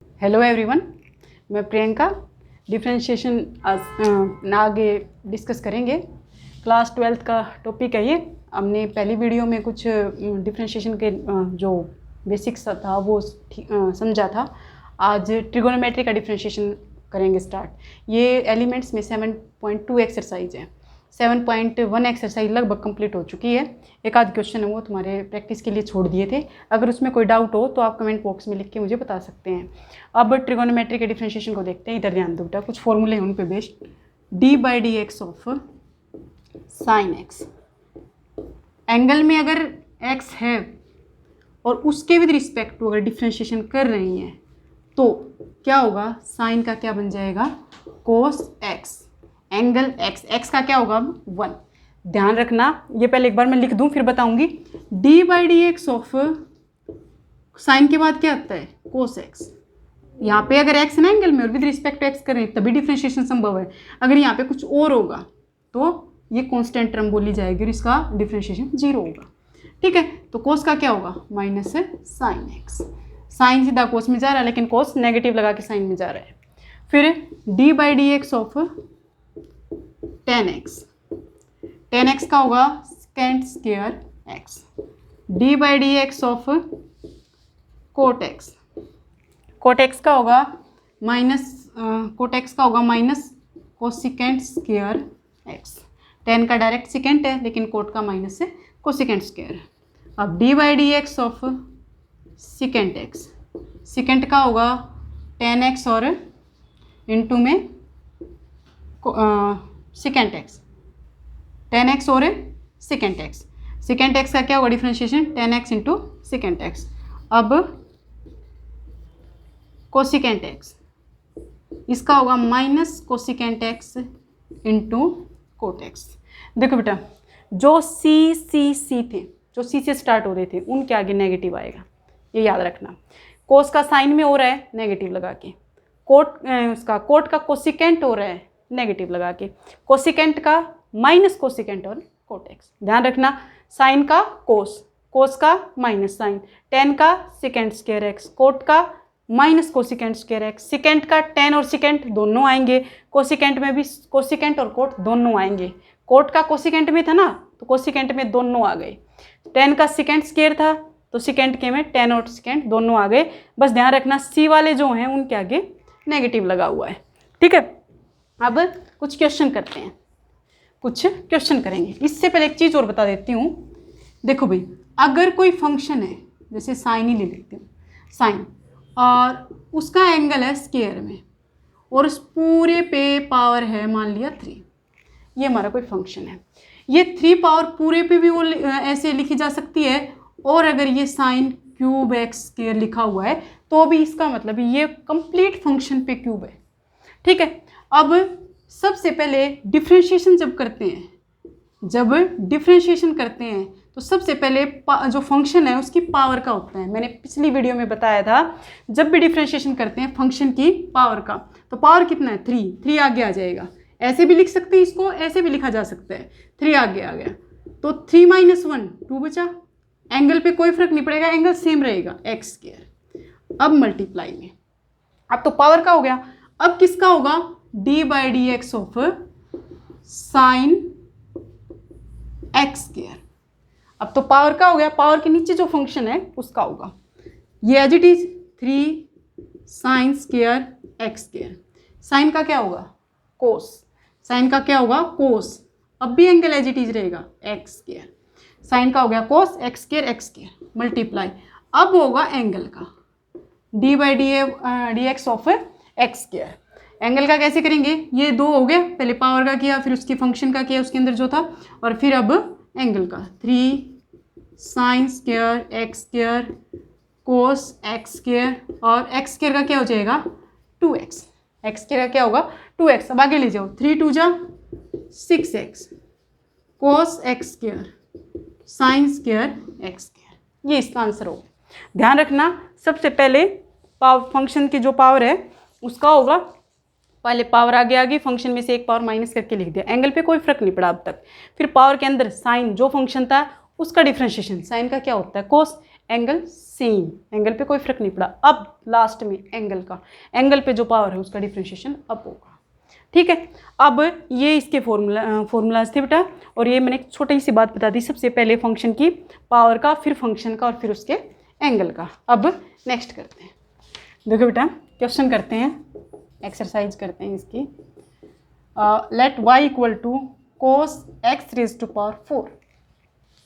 Hello everyone, मैं Priyanka. Differentiation आगे discuss करेंगे। क्लास 12th का टॉपिक है ये। हमने पहली वीडियो में कुछ डिफरेंशिएशन के जो बेसिक्स था वो समझा था। आज ट्रिगोनोमेट्री का डिफरेंशिएशन करेंगे स्टार्ट। ये एलिमेंट्स में 7.2 एक्सरसाइज है। 7.1 एक्सरसाइज लगभग कंप्लीट हो चुकी है। एक आध क्वेश्चन है वो तुम्हारे प्रैक्टिस के लिए छोड़ दिए थे। अगर उसमें कोई डाउट हो तो आप कमेंट बॉक्स में लिख के मुझे बता सकते हैं। अब ट्रिगोनोमेट्री के डिफरेंशिएशन को देखते हैं। इधर ध्यान दो बेटा, कुछ फॉर्मूले हैं उन पे based. d/dx of sine x. Angle में अगर x है और उसके विद रिस्पेक्ट टू अगर डिफरेंशिएशन कर रही हैं तो क्या होगा, साइन का क्या बन जाएगा, कोस एक्स। एंगल x का क्या होगा, 1। ध्यान रखना, ये पहले एक बार मैं लिख दूं फिर बताऊंगी। d/dx ऑफ साइन के बाद क्या आता है, कोस एक्स। यहाँ पे अगर x ना एंगल में और विद रिस्पेक्ट टू x करें तभी डिफरेंशिएशन संभव है। अगर यहाँ पे कुछ और होगा तो ये कांस्टेंट टर्म बोली जाएगी और इसका डिफरेंशिएशन 0 होगा। ठीक है, तो कोस का क्या होगा, माइनस साइन एक्स। साइन सीधा कोस में जा रहा है लेकिन कोस नेगेटिव लगा के साइन में जा रहा है। फिर d/dx ऑफ tan x का होगा second square x। d/dx of cot x का होगा minus cosecant square x। tan का डायरेक्ट सेकेंड है लेकिन कोट का माइनस है कोसेकेंट स्क्वायर। अब d/dx ऑफ सेकेंट का होगा tan x और इंटू में सेकेंट एक्स, tan x और सेकेंट एक्स का क्या होगा differentiation, tan x into secant x. अब कोसेकेंट एक्स, इसका होगा minus cosecant x into cot x. देखो बेटा, जो सी थे, जो सी से स्टार्ट हो रहे थे उनके आगे नेगेटिव आएगा, ये याद रखना। कोस का साइन में हो रहा है नेगेटिव लगा के, कोट का कोसेकेंट हो रहा है नेगेटिव लगा के, कोसेकेंट का माइनस कोसेकेंट और कोट एक्स। ध्यान रखना, साइन का कोस का माइनस साइन, tan का सेकेंड स्क्वायर एक्स, कोट का minus cosecant square x, secant का tan और सेकेंट दोनों आएंगे, कोसेकेंट में भी कोसेकेंट और कोट दोनों आएंगे। कोट का कोसेकेंट में था ना तो कोसेकेंट में दोनों आ गए। tan का सेकेंड स्क्वायर था तो सेकेंट के में tan और सेकेंट दोनों आ गए। बस ध्यान रखना सी वाले जो हैं उनके आगे नेगेटिव लगा हुआ है। ठीक है, अब कुछ क्वेश्चन करते हैं, कुछ क्वेश्चन करेंगे। इससे पहले एक चीज़ और बता देती हूँ। देखो भाई, अगर कोई फंक्शन है, जैसे साइन ही ले लेते हूँ, साइन, और उसका एंगल है स्क्वायर में और उस पूरे पे पावर है मान लिया 3। ये हमारा कोई फंक्शन है, ये 3 पावर पूरे पे भी वो ऐसे लिखी जा सकती है, और अगर ये साइन क्यूब एक्स स्क्वायर लिखा हुआ है तो भी इसका मतलब ये कंप्लीट फंक्शन पे क्यूब है। ठीक है, अब सबसे पहले डिफरेंशिएशन जब डिफरेंशिएशन करते हैं तो सबसे पहले जो फंक्शन है उसकी पावर का होता है। मैंने पिछली वीडियो में बताया था, जब भी डिफरेंशिएशन करते हैं फंक्शन की पावर का, तो पावर कितना है, 3 आगे आ जाएगा। ऐसे भी लिख सकते हैं इसको, ऐसे भी लिखा जा सकता है, 3 आगे आ गया तो 3 - 1 2 बचा। एंगल पे कोई फर्क नहीं पड़ेगा, एंगल सेम रहेगा एक्स स्क्वायर। अब मल्टीप्लाई में, अब तो पावर का हो गया। अब किसका होगा, d/dx of sine x square. अब तो पावर का हो गया, पावर के नीचे जो फंक्शन है उसका होगा। ये as it is 3 sine square x square. Sine का क्या होगा, कोस। साइन का क्या होगा, कोस। अब भी एंगल एज इट इज रहेगा एक्स स्क्वायर। साइन का हो गया कोस एक्स स्क्वायर मल्टीप्लाई। अब होगा एंगल का, d/dx of x square. Angle का कैसे करेंगे, ये 2 हो गया, पहले पावर का किया फिर उसकी फंक्शन का किया उसके अंदर जो था, और फिर अब एंगल का 3 sine square x square cos x square, और एक्स स्क्वायर का क्या हो जाएगा 2x। एक्स स्क्वायर का क्या होगा 2x। अब आगे ले जाओ, 3 2 जा 6x cos x square sign square x square. ये इसका आंसर होगा। ध्यान रखना, सबसे पहले फंक्शन की जो पावर है उसका होगा, पहले पावर आगे आ गई, फंक्शन में से एक पावर माइनस करके लिख दिया, एंगल पे कोई फर्क नहीं पड़ा अब तक। फिर पावर के अंदर साइन जो फंक्शन था उसका डिफरेंशिएशन, साइन का क्या होता है कोस, एंगल सेम, एंगल पे कोई फर्क नहीं पड़ा। अब लास्ट में एंगल का, एंगल पे जो पावर है उसका डिफ्रेंशिएशन अप होगा। ठीक है, अब ये इसके फॉर्मूलाज थे बेटा, और ये मैंने एक छोटी सी बात बता दी, सबसे पहले फंक्शन की पावर का, फिर फंक्शन का, और फिर उसके एंगल का। अब नेक्स्ट करते हैं, देखो बेटा क्वेश्चन करते हैं, एक्सरसाइज करते हैं इसकी। Let y equal to cos x raise to power 4।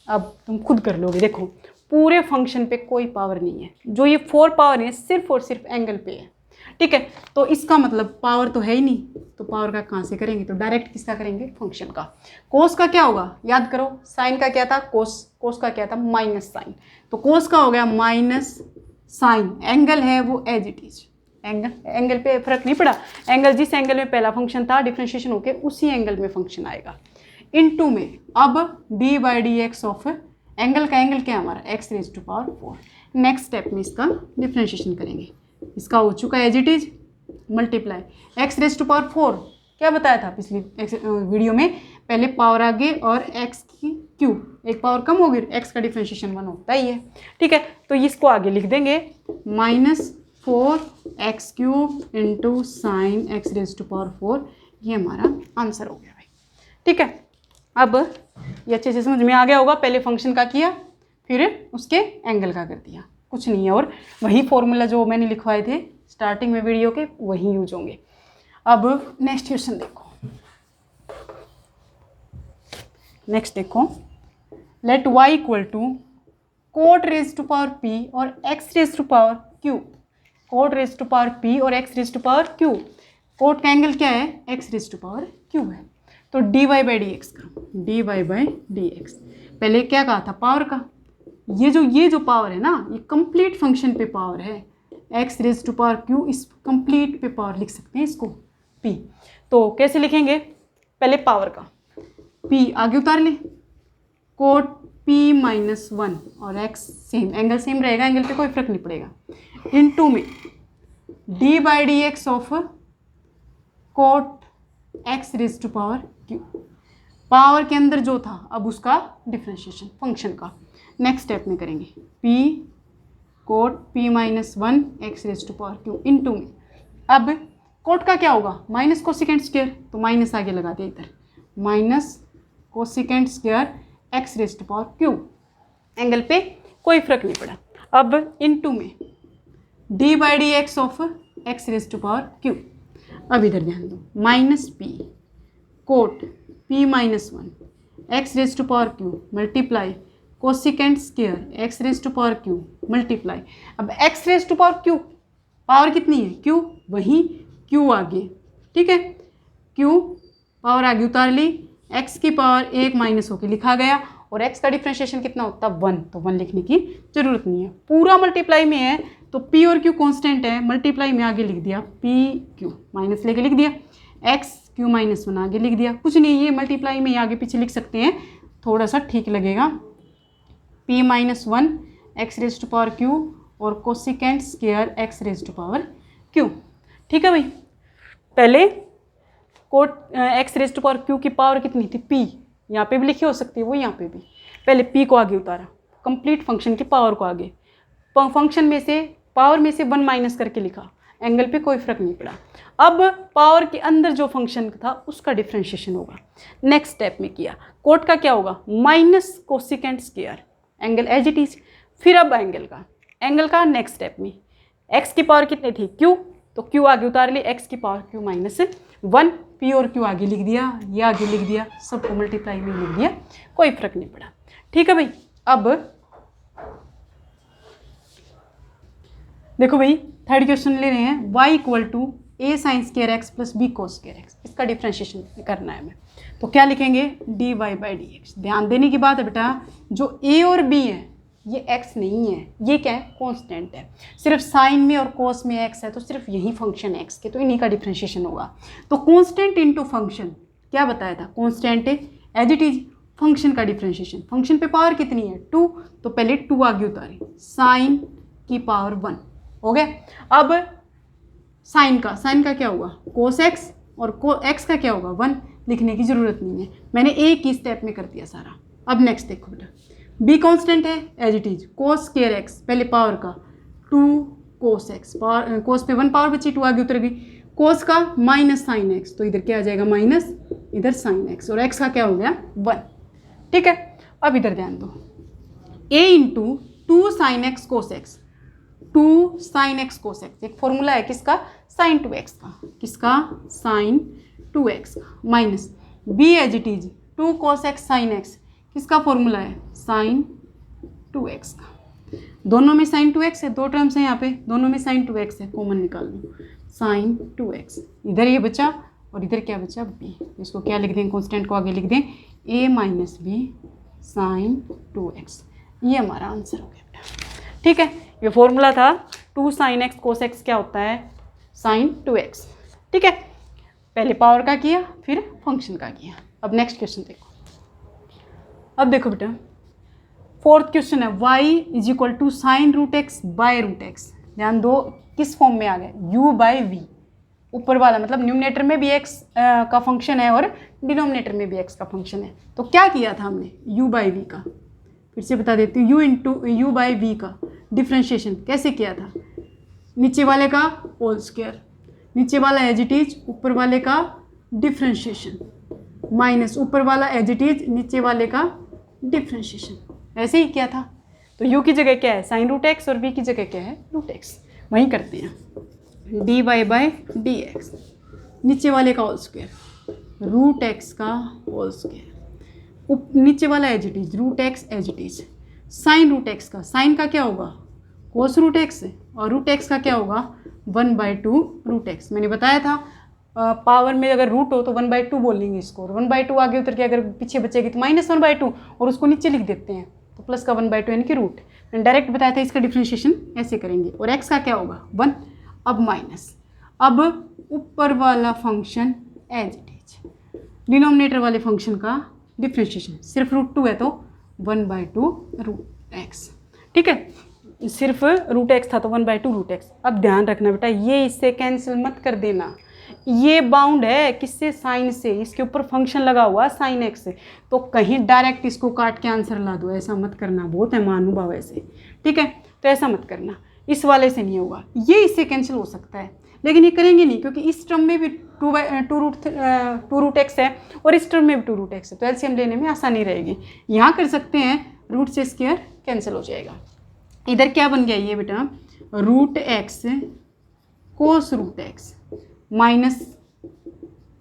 अब तुम खुद कर लोगे, देखो पूरे फंक्शन पे कोई पावर नहीं है, जो ये 4 पावर है सिर्फ और सिर्फ एंगल पे है। ठीक है, तो इसका मतलब पावर तो है ही नहीं, तो पावर का कहाँ से करेंगे, तो डायरेक्ट किसका करेंगे, फंक्शन का। कोस का क्या होगा, याद करो, साइन का क्या था, कोस का क्या था, माइनस साइन, तो कोस का हो गया माइनस साइन, एंगल है वो एज इट इज, एंगल पे फर्क नहीं पड़ा, एंगल जिस एंगल में पहला फंक्शन था डिफ्रेंशिएशन होके उसी एंगल में फंक्शन आएगा। इनटू में अब d by D x of angle का, एंगल क्या है हमारा, x raise to power 4। Next step में इसका डिफ्रेंशिएशन करेंगे, इसका हो चुका है as it is, multiply x raise to power 4, क्या बताया था पिछली वीडियो में, पहले पावर आगे और एक्स की क्यूब, एक पावर कम होगी, एक्स का डिफ्रेंशिएशन 1 होता ही है। ठीक है, तो इसको आगे लिख देंगे -4x³ into sine x raise to power 4, ये हमारा आंसर हो गया भाई। ठीक है, अब ये अच्छे से समझ में आ गया होगा, पहले फंक्शन का किया फिर उसके एंगल का कर दिया, कुछ नहीं है, और वही फॉर्मूला जो मैंने लिखवाए थे स्टार्टिंग में वीडियो के वही यूज होंगे। अब नेक्स्ट क्वेश्चन देखो, नेक्स्ट देखो, let y equal to cot raise to power p और x raise to power q, cot raise to power p और x raise to power q, cot का एंगल क्या है, x raise to power q है, तो dy by dx करो, dy by dx, पहले क्या कहा था, पावर का, ये जो पावर है ना, ये कंप्लीट फंक्शन पे पावर है, x raise to power q, इस कंप्लीट पे पावर लिख सकते हैं इसको p। तो कैसे लिखेंगे, पहले पावर का p आगे उतार ले, कोट p -1 और x सेम, एंगल सेम रहेगा, एंगल पे कोई फर्क नहीं पड़ेगा, इनटू में d by D x of cot x raise to power q, power के अंदर जो था अब उसका डिफ्रेंशिएशन फंक्शन का। नेक्स्ट स्टेप में करेंगे p cot p -1 x raise to power q into में, अब कोट का क्या होगा, माइनस कोसिकेंट स्क्वायर, तो माइनस आगे लगा दिया इधर, minus cosecant square x raise to power q, angle पे कोई फर्क नहीं पड़ा। अब इनटू में d by D x of x raise to power q, अब इधर ध्यान दो, minus p cot p -1 x raise to power q multiply cosecant square x raise to power q multiply, अब x raise to power q, power कितनी है q, वही q आगे, ठीक है, q पावर आगे उतार ली, x की पावर 1 माइनस होके लिखा गया, और x का डिफ्रेंशिएशन कितना होता है 1, तो 1 लिखने की जरूरत नहीं है, पूरा मल्टीप्लाई में है तो p और q कांस्टेंट है, मल्टीप्लाई में आगे लिख दिया p q, माइनस लेके लिख दिया, x q -1 आगे लिख दिया, कुछ नहीं, ये मल्टीप्लाई में आगे पीछे लिख सकते हैं, थोड़ा सा ठीक लगेगा, p -1 x raise to power q और cosecant square x raise to power q। ठीक है भाई, पहले cot x raise to power q की पावर कितनी थी p, यहाँ पे भी लिखी हो सकती है वो, यहाँ पे भी, पहले p को आगे उतारा, कंप्लीट फंक्शन की पावर को आगे, फंक्शन में से पावर में से 1 माइनस करके लिखा, एंगल पे कोई फर्क नहीं पड़ा। अब पावर के अंदर जो फंक्शन था उसका डिफ्रेंशिएशन होगा, नेक्स्ट स्टेप में किया, कोट का क्या होगा, minus cosecant square, angle as it is, फिर अब एंगल का नेक्स्ट स्टेप में x की पावर कितनी थी q, तो q आगे उतार ली, x की पावर q -1, p और q आगे लिख दिया, ये आगे लिख दिया, सबको मल्टीप्लाई में लिख दिया, कोई फर्क नहीं पड़ा। ठीक है भाई, अब देखो भाई थर्ड क्वेश्चन ले रहे हैं, y equal to a sine square x plus b cos square x, इसका डिफ्रेंशिएशन करना है हमें, तो क्या लिखेंगे, dy बाई डी एक्स। ध्यान देने की बात है बेटा, जो a और b है ये x नहीं है, ये क्या है, कांस्टेंट है, सिर्फ साइन में और कोस में x है, तो सिर्फ यही फंक्शन है x के, तो इन्हीं का डिफ्रेंशिएशन होगा। तो कांस्टेंट इनटू फंक्शन, क्या बताया था, constant as it is, function का डिफ्रेंशिएशन, फंक्शन पे पावर कितनी है 2, तो पहले 2 आगे उतारी, साइन की पावर 1 हो गया। अब साइन का क्या होगा, कोस x, और x का क्या होगा 1, लिखने की ज़रूरत नहीं है, मैंने एक ही स्टेप में कर दिया सारा। अब नेक्स्ट देखो बेटा, बी कांस्टेंट है as it is, cos square x पहले पावर का 2 कोस एक्स, पावर कोस पे 1 पावर बची, 2 आगे उतर गई, कोस का माइनस साइन एक्स, तो इधर क्या आ जाएगा माइनस, इधर साइन एक्स, और एक्स का क्या हो गया 1। ठीक है, अब इधर ध्यान दो, a into 2 sine x cos x, 2 sine x cos x, एक फॉर्मूला है किसका, साइन 2x का, किसका साइन 2x का, minus b as it is 2 cos x sine x, किसका फॉर्मूला है साइन 2x का, दोनों में साइन 2x है, दो टर्म्स हैं यहाँ पे, दोनों में साइन 2x है, कॉमन निकाल लो, साइन 2x, इधर ये बचा और इधर क्या बचा b, इसको क्या लिख दें, कॉन्स्टेंट को आगे लिख दें a minus B sign 2x, ये हमारा आंसर हो गया बेटा। ठीक है, ये फॉर्मूला था 2 साइन एक्स कोस एक्स क्या होता है साइन 2x। ठीक है, पहले पावर का किया फिर फंक्शन का किया। अब नेक्स्ट क्वेश्चन देखो, अब देखो बेटा फोर्थ क्वेश्चन है y is equal to sine root x by root x. ध्यान दो किस फॉर्म में आ गया, u बाई वी, ऊपर वाला मतलब न्यूमरेटर में भी x का फंक्शन है और डिनोमिनेटर में भी x का फंक्शन है। तो क्या किया था हमने u बाई वी का, फिर से बता देती हूँ, u बाई वी का डिफ्रेंशिएशन कैसे किया था, नीचे वाले का होल स्क्वायर, नीचे वाला एज इट इज, ऊपर वाले का डिफ्रेंशिएशन, माइनस ऊपर वाला एज इट इज, नीचे वाले का डिफ्रेंशिएशन, ऐसे ही किया था। तो u की जगह क्या है साइन रूट एक्स और v की जगह क्या है रूट एक्स, वहीं करते हैं, dy बाई डी एक्स, नीचे वाले का होल स्क्वायर, रूट एक्स का होल स्क्वायर, नीचे वाला as it is, root x as it is, sine root x का, साइन का क्या होगा कोस रूट एक्स, और रूट एक्स का क्या होगा 1/2 रूट एक्स। मैंने बताया था पावर में अगर रूट हो तो 1/2 बोलेंगे इसको, और 1/2 आगे उतर के अगर पीछे बचेगी तो -1/2, और उसको नीचे लिख देते हैं तो प्लस का 1/2 यानी कि रूट। मैंने डायरेक्ट बताया था इसका डिफ्रेंशिएशन ऐसे करेंगे, और एक्स का क्या होगा 1, अब माइनस, अब ऊपर वाला function as it is, denominator वाले फंक्शन का डिफ्रेंशिएशन, सिर्फ √2 है तो 1/2 रूट एक्स। ठीक है, सिर्फ रूट एक्स था तो 1/2 रूट एक्स। अब ध्यान रखना बेटा, ये इससे कैंसिल मत कर देना, ये बाउंड है किससे साइन से, इसके ऊपर फंक्शन लगा हुआ साइन एक्स से, तो कहीं डायरेक्ट इसको काट के आंसर ला दो, ऐसा मत करना, बहुत है महानुभाव ऐसे। ठीक है, तो ऐसा मत करना, इस वाले से नहीं होगा, ये इससे कैंसिल हो सकता है लेकिन ये करेंगे नहीं, क्योंकि इस टर्म में भी 2 रूट एक्स है और इस टर्म में भी 2 रूट एक्स है, तो एलसीएम लेने में आसानी रहेगी। यहाँ कर सकते हैं, रूट से स्क्वायर कैंसिल हो जाएगा, इधर क्या बन गया ये बेटा root x cos root x minus,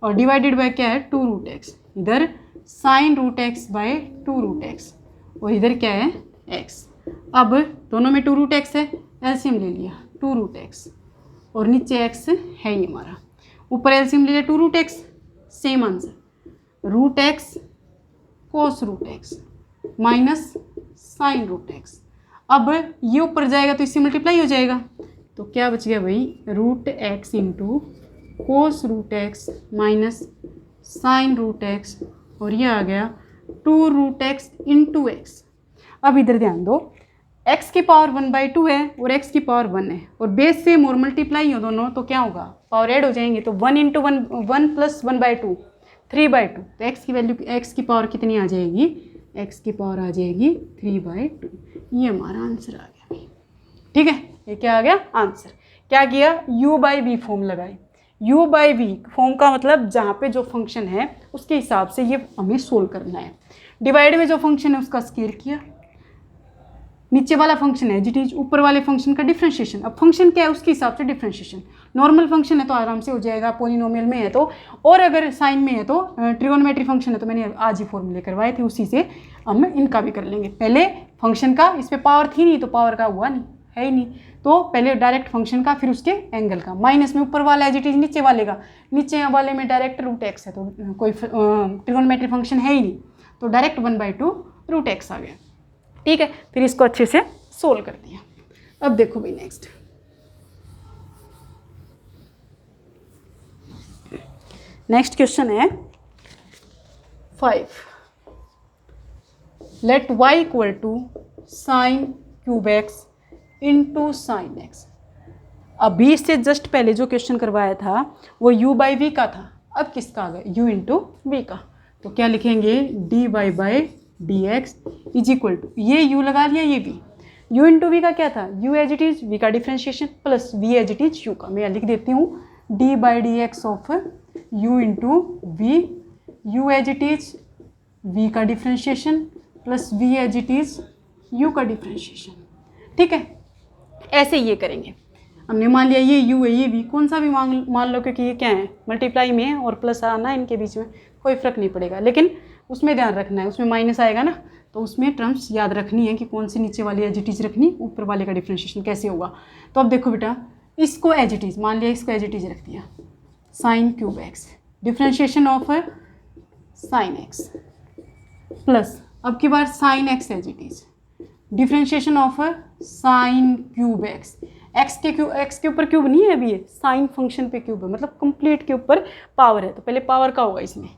और डिवाइडेड बाय क्या है 2 रूट एक्स, इधर sine root x by 2 root x, और इधर क्या है एक्स। अब दोनों में 2 रूट एक्स है, एलसीएम ले लिया 2 रूट एक्स, और नीचे एक्स है ही हमारा, ऊपर एलसीएम ले लिया 2 root X, same answer root x cos root x minus sine root X. अब ये ऊपर जाएगा तो इससे मल्टीप्लाई हो जाएगा, तो क्या बच गया भाई root x into cos root x minus sine root x, और ये आ गया 2 रूट एक्स इंटू एक्स। अब इधर ध्यान दो, x की पावर 1/2 है और x की पावर 1 है, और बेस सेम और मल्टीप्लाई हो दोनों तो क्या होगा पावर ऐड हो जाएंगे, तो 1 इंटू 1 प्लस 1/2 3/2, तो x की वैल्यू x की पावर कितनी आ जाएगी, x की पावर आ जाएगी 3/2, ये हमारा आंसर आ गया भाई। ठीक है, ये क्या आ गया आंसर। क्या किया u बाई वी फॉर्म लगाई, u बाई वी फॉर्म का मतलब जहाँ पे जो फंक्शन है उसके हिसाब से ये हमें सोल्व करना है। डिवाइड में जो फंक्शन है उसका स्क्वायर किया, नीचे वाला फंक्शन है जिट इज, ऊपर वाले फंक्शन का डिफ्रेंशिएशन, अब फंक्शन क्या है उसके हिसाब से डिफ्रेंशिएशन, नॉर्मल फंक्शन है तो आराम से हो जाएगा, पोलिनोमियल में है तो, और अगर साइन में है तो ट्रिगोनोमेट्री फंक्शन है तो मैंने आज ही फॉर्मूले करवाए थे, उसी से हम इनका भी कर लेंगे। पहले फंक्शन का, इस पर पावर थी नहीं तो पावर का हुआ नहीं, है ही नहीं, तो पहले डायरेक्ट फंक्शन का फिर उसके एंगल का, माइनस में ऊपर वाला एज इट इज नीचे वाले का, नीचे वाले में डायरेक्ट रूट एक्स है तो कोई ट्रिगोनोमेट्री फंक्शन है ही नहीं, तो डायरेक्ट 1/2 रूट एक्स आ गया। ठीक है, फिर इसको अच्छे से सोल्व कर दिया। अब देखो भाई नेक्स्ट क्वेश्चन है 5, let y equal to sine cube x into sine x. अभी इससे जस्ट पहले जो क्वेश्चन करवाया था वो u बाई वी का था, अब किसका आ गया u इंटू वी का, तो क्या लिखेंगे dy by D x is equal to, ये यू लगा लिया, ये वी, u इंटू वी का क्या था, u as it is, v का differentiation plus v as it is u का, मैं लिख देती हूँ d by D x of u into V, u as it is v का differentiation plus v as it is u का differentiation. ठीक है, ऐसे ये करेंगे। हमने मान लिया ये u है, ये v, कौन सा भी मान लो, क्योंकि ये क्या है मल्टीप्लाई में है और प्लस आना है इनके बीच में, कोई फर्क नहीं पड़ेगा, लेकिन उसमें ध्यान रखना है, उसमें माइनस आएगा ना, तो उसमें टर्म्स याद रखनी है कि कौन सी नीचे वाली एज इट इज रखनी, ऊपर वाले का डिफ्रेंशिएशन कैसे होगा। तो अब देखो बेटा, इसको एज इट इज मान लिया, इसको एज इट इज रख दिया, sine cube X, differentiation of sine X plus अब की बार sine x as it is, differentiation of sine cube X, X के ऊपर क्यूब नहीं है अभी, ये साइन फंक्शन पे क्यूब है, मतलब कंप्लीट के ऊपर पावर है, तो पहले पावर का होगा इसमें।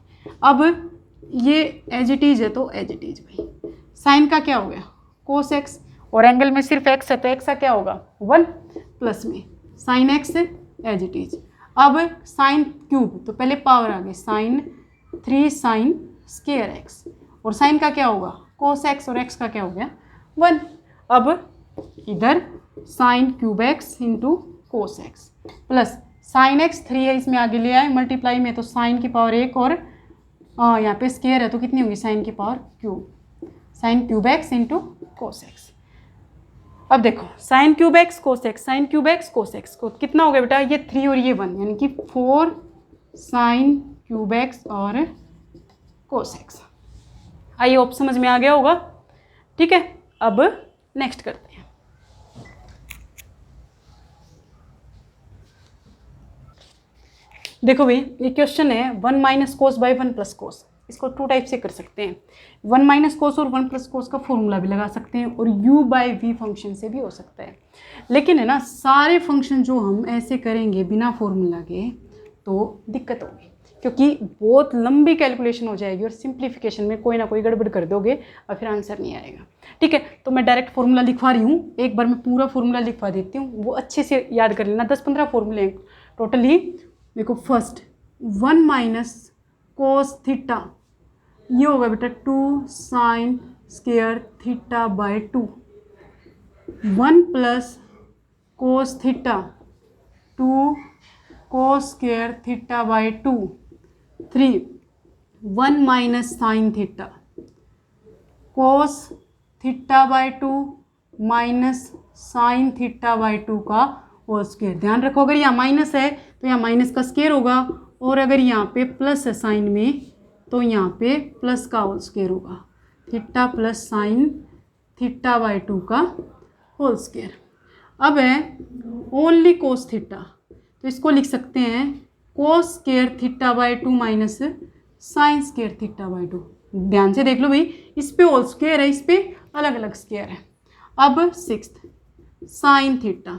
अब ये एज इट इज है तो एज इट इज भाई, साइन का क्या हो गया कोस एक्स, और एंगल में सिर्फ एक्स है तो एक्स का क्या होगा 1, प्लस में sine x as it is. अब साइन क्यूब, तो पहले पावर आ गई, साइन 3 साइन स्केयर एक्स, और साइन का क्या होगा कोस एक्स, और एक्स का क्या हो गया 1। अब इधर sign cube x into cos x plus sine x 3 है, इसमें आगे ले आए मल्टीप्लाई में, तो साइन की पावर 1 और यहाँ पे स्केयर है तो कितनी होगी साइन की power cube, sign cube x into cos x. अब देखो sign cube x cos x, sign cube x cos x को कितना हो गया बेटा, ये 3 और ये 1, यानी कि 4 साइन क्यूब एक्स और कोस एक्स। आई होप समझ में आ गया होगा। ठीक है, अब नेक्स्ट करते हैं। देखो भाई, ये क्वेश्चन है 1 minus cos by 1 plus cos, इसको 2 टाइप से कर सकते हैं, 1 माइनस कोस और 1 प्लस कोस का फॉर्मूला भी लगा सकते हैं, और u बाई वी फंक्शन से भी हो सकता है। लेकिन है ना, सारे फंक्शन जो हम ऐसे करेंगे बिना फॉर्मूला के तो दिक्कत होगी, क्योंकि बहुत लंबी कैलकुलेशन हो जाएगी और सिंप्लीफिकेशन में कोई ना कोई गड़बड़ कर दोगे और फिर आंसर नहीं आएगा। ठीक है, तो मैं डायरेक्ट फॉर्मूला लिखवा रही हूँ, एक बार मैं पूरा फॉर्मूला लिखवा देती हूँ, वो अच्छे से याद कर लेना, 10-15 फॉर्मूले हैं टोटली। देखो फर्स्ट 1 माइनस कोस थीटा, ये होगा बेटा 2 sine square theta by 2, 1 plus cos theta 2 cos square theta by 2, 3 1 minus sine theta cos theta by 2 minus sine theta by 2 का होल स्क्वायर। ध्यान रखो, अगर यहाँ माइनस है तो यहाँ माइनस का स्क्वायर होगा, और अगर यहाँ पे प्लस है साइन में तो यहाँ पे प्लस का होल स्क्वायर होगा, theta plus sine theta by 2 का होल स्क्वायर। अब है ओनली कोस थीटा, तो इसको लिख सकते हैं cos square theta by 2 minus sine square theta by 2। ध्यान से देख लो भाई, इस पे होल स्क्वायर है, इस पे अलग अलग स्क्वायर है। अब सिक्स्थ साइन थीटा,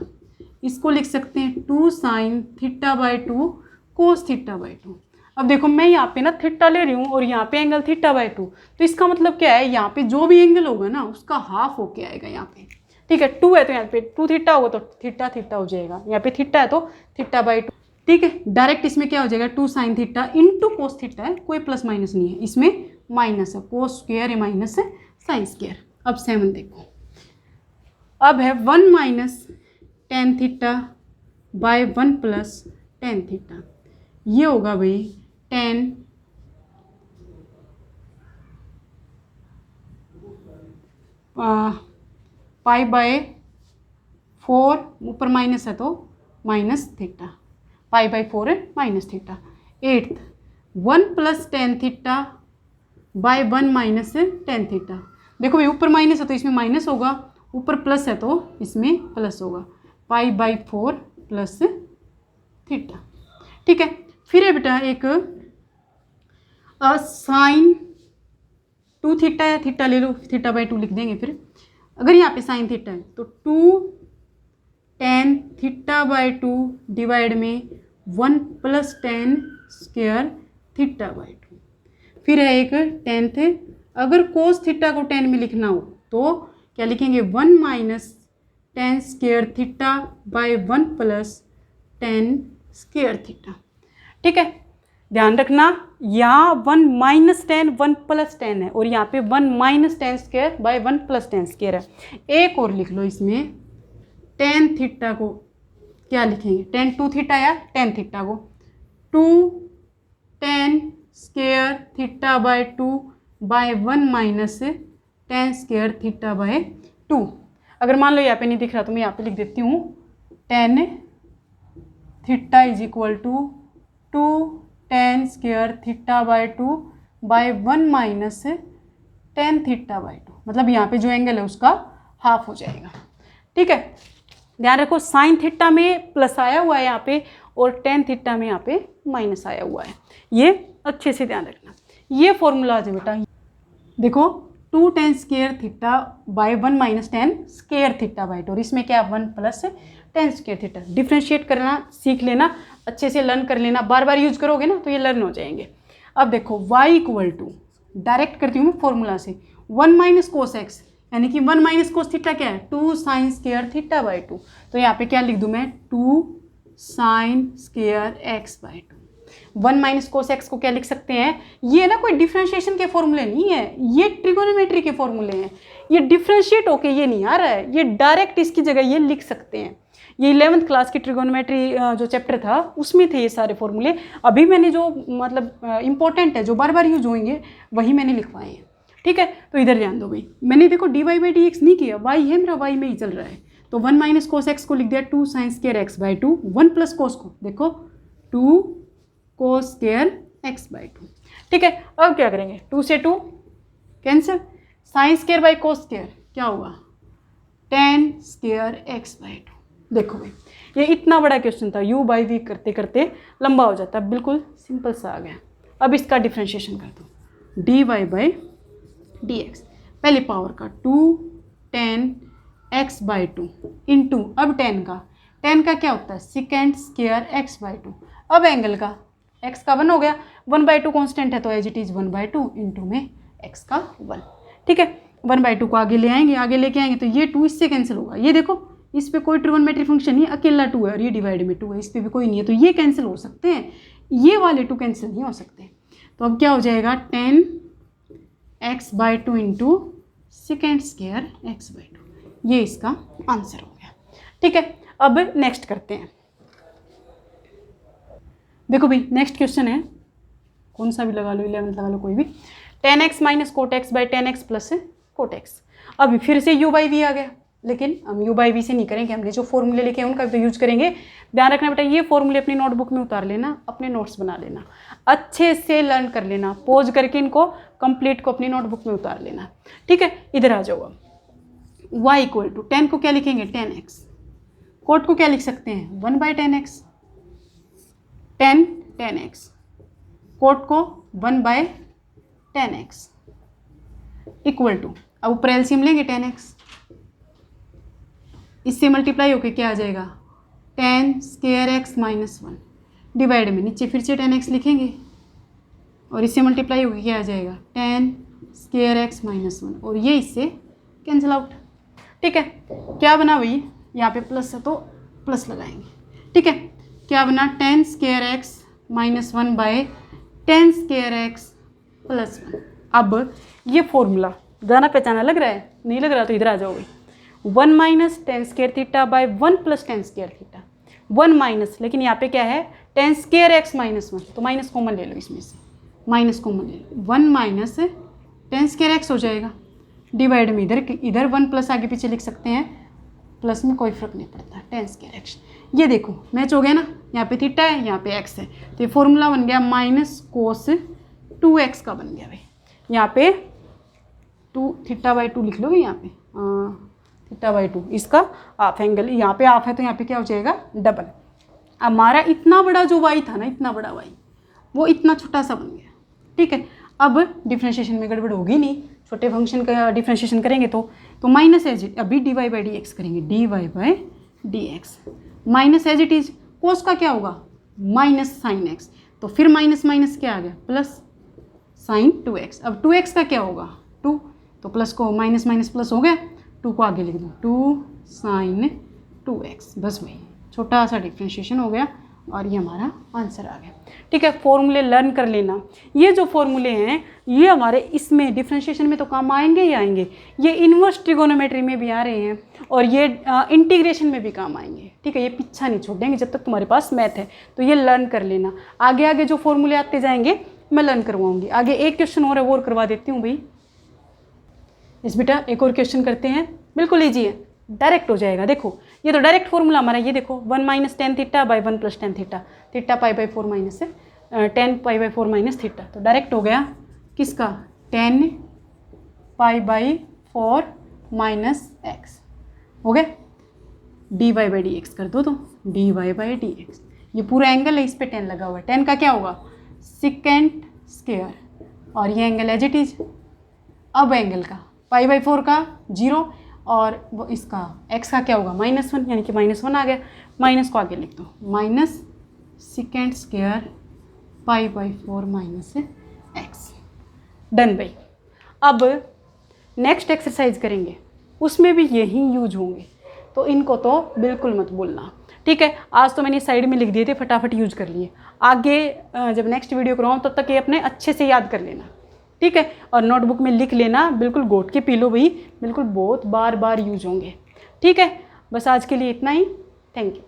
इसको लिख सकते हैं 2 sine theta by 2 cos theta by 2। अब देखो मैं यहाँ पे ना थीटा ले रही हूँ और यहाँ पे एंगल थीटा बाई 2, तो इसका मतलब क्या है, यहाँ पे जो भी एंगल होगा ना उसका हाफ होके आएगा यहाँ पे। ठीक है, 2 है तो यहाँ पे 2 थीटा होगा तो थीटा थीटा हो जाएगा, यहाँ पे थीटा है तो थीटा बाई 2। ठीक है, डायरेक्ट इसमें क्या हो जाएगा 2 sine theta into cos theta है, कोई प्लस माइनस नहीं है, इसमें माइनस है, कोस स्क्वायर है माइनस है साइन स्क्वायर। अब 7 देखो, अब है 1 minus tan theta by 1 plus tan theta, ये होगा भाई 10 पाई बाय 4, ऊपर माइनस है तो माइनस थीटा, पाई बाय 4 है minus theta. 8 1 plus tan theta by 1 minus tan theta. देखो भाई ऊपर माइनस है तो इसमें माइनस होगा, ऊपर प्लस है तो इसमें प्लस होगा, पाई बाई 4 प्लस थीटा। ठीक है, फिर है बेटा एक साइन 2 थीटा है, थीटा ले लो, थीटा बाई 2 लिख देंगे। फिर अगर यहाँ पे साइन थीटा है तो 2 टेन थीटा बाई 2 डिवाइड में 1 plus ten square theta by 2। फिर है एक 10th, अगर कोस थीटा को 10 में लिखना हो तो क्या लिखेंगे 1 minus ten square theta by 1 plus ten square theta. ठीक है, ध्यान रखना, यहाँ 1 माइनस 10 1 प्लस 10 है और यहाँ पे 1 minus 10 square by 1 plus 10 square है। एक और लिख लो इसमें, टेन थीटा को क्या लिखेंगे, टेन टू थीटा या टेन थीटा को 2 tan square theta by 2 by 1 minus 10 square theta by 2। अगर मान लो यहाँ पे नहीं दिख रहा तो मैं यहाँ पे लिख देती हूँ, tan theta is equal to 2 tan square theta by 2 by 1 minus 10 theta by 2। मतलब यहाँ पे जो एंगल है उसका हाफ हो जाएगा। ठीक है, ध्यान रखो साइन थीटा में प्लस आया हुआ है यहाँ पे और टेन थीटा में यहाँ पे माइनस आया हुआ है, ये अच्छे से ध्यान रखना। ये फॉर्मूला है बेटा, देखो 2 tan square theta bye 1 minus 10 square theta by 2 और इसमें क्या 1 प्लस 10 स्क्वायर थीटा। डिफ्रेंशिएट करना सीख लेना, अच्छे से लर्न कर लेना, बार बार यूज करोगे ना तो ये लर्न हो जाएंगे। अब देखो y इक्वल टू, डायरेक्ट करती हूँ मैं फॉर्मूला से, 1 माइनस कोस एक्स, यानी कि 1 माइनस कोस थीटा क्या है 2 साइन स्क्वायर थीटा बाय 2। तो यहाँ पे क्या लिख दूँ मैं 2 sine square x by 2। 1 minus cos x को क्या लिख सकते हैं, ये ना कोई डिफ्रेंशिएशन के फॉर्मूले नहीं है, ये ट्रिगोनोमेट्री के फॉर्मूले हैं। ये डिफ्रेंशिएट होके ये नहीं आ रहा है, ये डायरेक्ट इसकी जगह ये लिख सकते हैं। ये 11th क्लास की ट्रिगोनोमेट्री जो चैप्टर था उसमें थे ये सारे फॉर्मूले। अभी मैंने जो मतलब इंपॉर्टेंट है, जो बार बार यूज होंगे वही मैंने लिखवाए हैं। ठीक है, तो इधर ध्यान दो भाई, मैंने देखो dy बाई डी एक्स नहीं किया, y है मेरा, y में ही चल रहा है। तो 1 माइनस कोस एक्स को लिख दिया 2 sine square x by 2, 1 plus cos को देखो 2 कोस स्क्वायर एक्स बाई 2। ठीक है, अब क्या करेंगे, 2 से 2 cancel, sine square by cos square क्या होगा 10 स्क्वायर एक्स बाई 2। देखो भाई ये इतना बड़ा क्वेश्चन था, u बाई वी करते करते लंबा हो जाता है, बिल्कुल सिंपल सा आ गया। अब इसका डिफ्रेंशिएशन कर दो, dy बाई डी एक्स, पहले पावर का 2 10 एक्स बाई 2 इंटू, अब 10 का क्या होता है सेकेंड स्क्वायर एक्स बाई 2। अब एंगल का x का 1 हो गया, 1/2 कॉन्स्टेंट है तो एज इट इज़ 1/2 इंटू में x का 1। ठीक है, 1/2 को आगे ले आएंगे, आगे लेके आएंगे तो ये 2 इससे कैंसिल होगा। ये देखो इस पे कोई ट्रिगोनोमेट्री फंक्शन नहीं, अकेला 2 है और ये डिवाइड में 2 है, इस पे भी कोई नहीं है, तो ये कैंसिल हो सकते हैं, ये वाले 2 कैंसिल नहीं हो सकते। तो अब क्या हो जाएगा 10 x by 2 into second square x by 2, ये इसका आंसर हो गया। ठीक है, अब नेक्स्ट करते हैं। देखो भाई नेक्स्ट क्वेश्चन है, कौन सा भी लगा लो, 11 लगा लो कोई भी, 10x minus cot x by 10x plus cot x. अभी फिर से u बाई वी आ गया, लेकिन हम u बाई वी से नहीं करेंगे, हमने जो फॉर्मूले लिखे हैं उनका भी तो यूज करेंगे। ध्यान रखना बेटा, ये फॉर्मूले अपनी नोटबुक में उतार लेना, अपने नोट्स बना लेना, अच्छे से लर्न कर लेना, पॉज करके इनको कंप्लीट को अपनी नोटबुक में उतार लेना। ठीक है, इधर आ जाओ। y इक्वल टू 10 को क्या लिखेंगे 10x, कोट को क्या लिख सकते हैं 1/10x, 10x, कोट को 1/10x इक्वल टू, अब ऊपर एलसीएम लेंगे 10x, इससे मल्टीप्लाई होके क्या आ जाएगा 10 स्क्वायर एक्स माइनस 1 डिवाइड में नीचे फिर से 10x लिखेंगे और इससे मल्टीप्लाई होके क्या आ जाएगा 10 स्क्वायर एक्स माइनस 1 और ये इससे कैंसिल आउट। ठीक है, क्या बना भाई, यहाँ पे प्लस है तो प्लस लगाएंगे। ठीक है, क्या बना 10 square x minus 1 by 10 square x plus 1। अब ये फॉर्मूला जाना पहचाना लग रहा है, नहीं लग रहा तो इधर आ जाओगे, 1 minus 10 square theta bye 1 plus 10 square theta, 1 minus, लेकिन यहाँ पे क्या है 10 स्क्वायर एक्स माइनस 1, तो माइनस कॉमन ले लो, इसमें से माइनस कॉमन ले लो, 1 माइनस 10 स्क्वायर एक्स हो जाएगा, डिवाइड में इधर 1 प्लस आगे पीछे लिख सकते हैं, प्लस में कोई फर्क नहीं पड़ता, 10 स्क्वायर एक्स। ये देखो मैच हो गया ना, यहाँ पे थीटा है यहाँ पे एक्स है, तो ये फॉर्मूला बन गया माइनस कोस 2x का बन गया भाई। यहाँ पे 2 थीटा बाई 2 लिख लो यहाँ पे, थीटा बाई 2, इसका हाफ एंगल, यहाँ पे हाफ है तो यहाँ पे क्या हो जाएगा डबल। हमारा इतना बड़ा जो y था ना, इतना बड़ा y, वो इतना छोटा सा बन गया। ठीक है, अब डिफ्रेंशिएशन में गड़बड़ होगी नहीं, छोटे फंक्शन का डिफ्रेंशिएशन करेंगे तो माइनस एज इट, अभी D Y by D X करेंगे, D Y by D X minus as it is, cos का क्या होगा माइनस साइन एक्स, तो फिर माइनस माइनस क्या आ गया प्लस साइन 2x। अब 2x का क्या होगा 2, तो प्लस को माइनस माइनस प्लस हो गया, 2 को आगे लिख दो 2 साइन 2x, बस वही छोटा सा डिफ्रेंशिएशन हो गया और ये हमारा आंसर आ गया। ठीक है, फॉर्मूले लर्न कर लेना। ये जो फॉर्मूले हैं ये हमारे इसमें डिफरेंशिएशन में तो काम आएंगे ही आएंगे, ये इन्वर्स ट्रिगोनोमेट्री में भी आ रहे हैं और ये इंटीग्रेशन में भी काम आएंगे। ठीक है, ये पीछा नहीं छोड़ेंगे जब तक तुम्हारे पास मैथ है, तो ये लर्न कर लेना। आगे आगे जो फॉर्मूले आते जाएंगे मैं लर्न करवाऊँगी। आगे एक क्वेश्चन और है वो करवा देती हूँ भाई। इस बेटा एक और क्वेश्चन करते हैं, बिल्कुल ईजी है, डायरेक्ट हो जाएगा। देखो ये तो डायरेक्ट फॉर्मूला हमारा, ये देखो 1 - tan theta by 1 + tan theta, theta π/4 minus है 10 π/4 माइनस थीटा, तो डायरेक्ट हो गया किसका 10 π/4 माइनस x हो गया। dy/dx कर दो तो dy/dx, ये पूरा एंगल है, इस पे 10 लगा हुआ है, 10 का क्या होगा सेकेंड स्क्वायर और ये एंगल एज इट इज। अब एंगल का π/4 का 0 और वो इसका x का क्या होगा -1, यानी कि -1 आ गया। माइनस को आगे लिख दो, minus second square π/4 minus x। Done भाई। अब नेक्स्ट एक्सरसाइज करेंगे, उसमें भी यही यूज होंगे, तो इनको तो बिल्कुल मत भूलना। ठीक है, आज तो मैंने साइड में लिख दिए थे, फटाफट यूज कर लिए। आगे जब नेक्स्ट वीडियो कराऊँ तब तक ये अपने अच्छे से याद कर लेना। ठीक है, और नोटबुक में लिख लेना, बिल्कुल गोट के पी लो भाई, बिल्कुल बहुत बार बार यूज होंगे। ठीक है, बस आज के लिए इतना ही। Thank you.